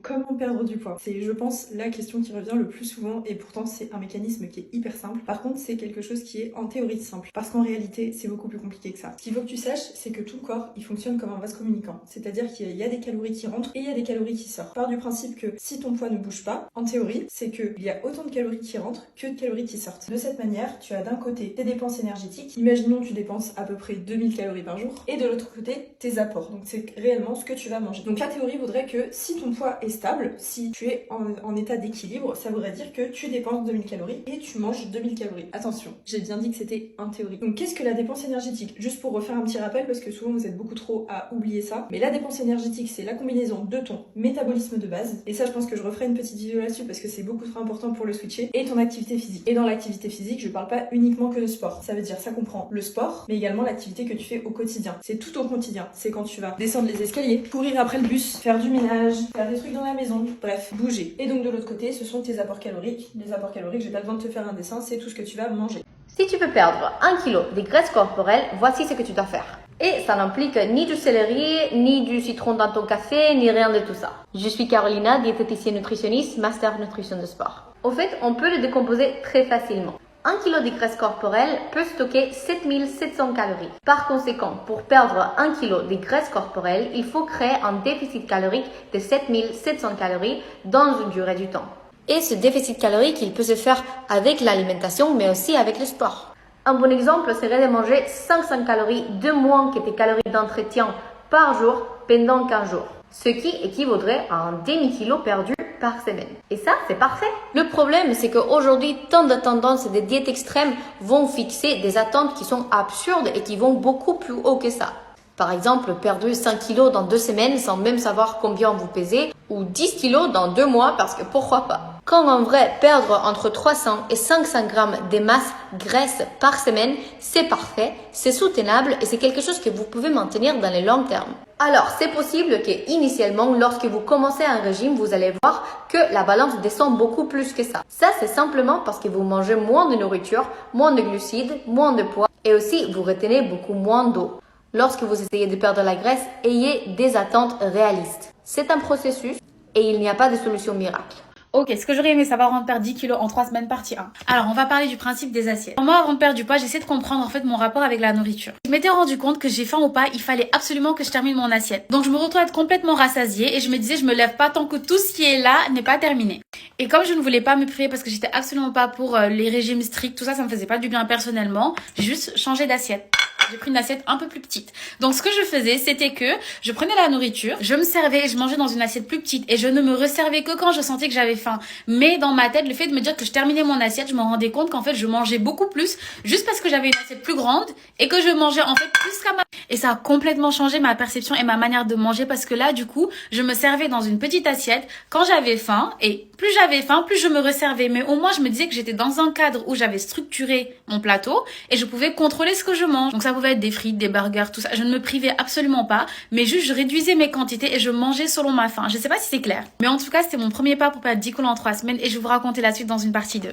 Comment perdre du poids? C'est, je pense, la question qui revient le plus souvent et pourtant c'est un mécanisme qui est hyper simple. Par contre, c'est quelque chose qui est en théorie simple parce qu'en réalité, c'est beaucoup plus compliqué que ça. Ce qu'il faut que tu saches, c'est que ton corps, il fonctionne comme un vase communicant. C'est-à-dire qu'il y a des calories qui rentrent et il y a des calories qui sortent. Part du principe que si ton poids ne bouge pas, en théorie, c'est qu'il y a autant de calories qui rentrent que de calories qui sortent. De cette manière, tu as d'un côté tes dépenses énergétiques. Imaginons tu dépenses à peu près 2000 calories par jour et de l'autre côté, tes apports. Donc c'est réellement ce que tu vas manger. Donc la théorie voudrait que si ton poids est stable, si tu es en état d'équilibre, ça voudrait dire que tu dépenses 2000 calories et tu manges 2000 calories. Attention, j'ai bien dit que c'était en théorie. Donc qu'est-ce que la dépense énergétique? Juste pour refaire un petit rappel parce que souvent vous êtes beaucoup trop à oublier ça. Mais la dépense énergétique, c'est la combinaison de ton métabolisme de base. Et ça, je pense que je referai une petite vidéo là-dessus parce que c'est beaucoup trop important pour le switcher. Et ton activité physique. Et dans l'activité physique, je parle pas uniquement que de sport. Ça veut dire, ça comprend le sport, mais également l'activité que tu fais au quotidien. C'est tout au quotidien. C'est quand tu vas descendre les escaliers, courir après le bus, faire du ménage, faire des trucs dans la maison, bref, bouger. Et donc de l'autre côté, ce sont tes apports caloriques. Les apports caloriques, j'ai pas besoin de te faire un dessin, c'est tout ce que tu vas manger. Si tu veux perdre 1 kg de graisse corporelle, voici ce que tu dois faire. Et ça n'implique ni du céleri, ni du citron dans ton café, ni rien de tout ça. Je suis Carolina, diététicienne nutritionniste, master nutrition de sport. Au fait, on peut le décomposer très facilement. 1 kg de graisse corporelle peut stocker 7700 calories. Par conséquent, pour perdre 1 kg de graisse corporelle, il faut créer un déficit calorique de 7700 calories dans une durée du temps. Et ce déficit calorique, il peut se faire avec l'alimentation, mais aussi avec le sport. Un bon exemple serait de manger 500 calories de moins que tes calories d'entretien par jour pendant 15 jours. Ce qui équivaudrait à un demi-kilo perdu par semaine. Et ça, c'est parfait. Le problème, c'est qu'aujourd'hui, tant de tendances de diètes extrêmes vont fixer des attentes qui sont absurdes et qui vont beaucoup plus haut que ça. Par exemple, perdre 5 kilos dans 2 semaines sans même savoir combien vous pesez, ou 10 kilos dans 2 mois parce que pourquoi pas. Quand en vrai, perdre entre 300 et 500 grammes de masse graisse par semaine, c'est parfait, c'est soutenable et c'est quelque chose que vous pouvez maintenir dans le long terme. Alors, c'est possible que initialement, lorsque vous commencez un régime, vous allez voir que la balance descend beaucoup plus que ça. Ça, c'est simplement parce que vous mangez moins de nourriture, moins de glucides, moins de poids et aussi vous retenez beaucoup moins d'eau. Lorsque vous essayez de perdre la graisse, ayez des attentes réalistes. C'est un processus et il n'y a pas de solution miracle. Ok, ce que j'aurais aimé savoir avant de perdre 10 kilos en 3 semaines, partie 1. Alors, on va parler du principe des assiettes. Moi, avant de perdre du poids, j'essaie de comprendre en fait mon rapport avec la nourriture. Je m'étais rendu compte que j'ai faim ou pas, il fallait absolument que je termine mon assiette. Donc, je me retrouve à être complètement rassasiée et je me disais, je me lève pas tant que tout ce qui est là n'est pas terminé. Et comme je ne voulais pas me priver parce que j'étais absolument pas pour les régimes stricts, tout ça, ça me faisait pas du bien personnellement, j'ai juste changé d'assiette. J'ai pris une assiette un peu plus petite. Donc, ce que je faisais, c'était que je prenais la nourriture, je me servais et je mangeais dans une assiette plus petite et je ne me resservais que quand je sentais que j'avais faim. Mais dans ma tête, le fait de me dire que je terminais mon assiette, je me rendais compte qu'en fait, je mangeais beaucoup plus juste parce que j'avais une assiette plus grande et que je mangeais en fait plus qu'à ma... Et ça a complètement changé ma perception et ma manière de manger parce que là, du coup, je me servais dans une petite assiette quand j'avais faim et plus j'avais faim, plus je me resservais. Mais au moins, je me disais que j'étais dans un cadre où j'avais structuré mon plateau et je pouvais contrôler ce que je mange. Donc, ça pouvait être des frites, des burgers, tout ça. Je ne me privais absolument pas, mais juste je réduisais mes quantités et je mangeais selon ma faim. Je sais pas si c'est clair. Mais en tout cas, c'était mon premier pas pour perdre 10 kilos en 3 semaines et je vais vous raconter la suite dans une partie 2.